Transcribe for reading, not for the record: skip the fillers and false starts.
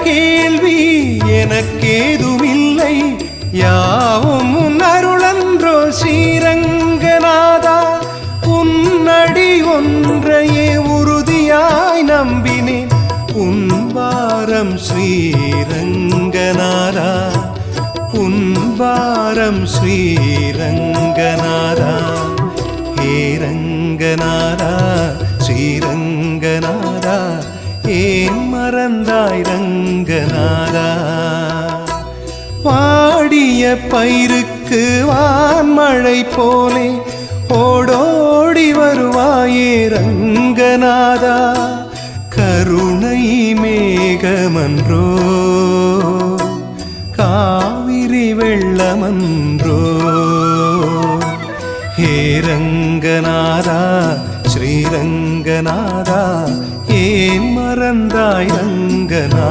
கேள்வி எனக்கேதுமில்லை, யாவும் உன் அருளன்றோ ஸ்ரீரங்கநாதா. உன்னடி ஒன்றையே உறுதியாய் நம்பினேன், உன் வாரம் ஸ்ரீரங்கநாதா, உன் வாரம் ஸ்ரீரங்கநாதா. ஹே ரங்கநாதா ஸ்ரீரங்கநாதா, ஏன் மறந்தாய் ரங்கநாதா. வாடிய பயிருக்கு வான்மழை போலே ஓடோடி வருவாயே ரங்கநாதா. கருணை மேகமன்றோ காவிரி வெள்ளமன்றோ. ஹே ரங்கநாதா ஸ்ரீரங்கநாதா, ஏன் மறந்தாய் ரங்கநாதா.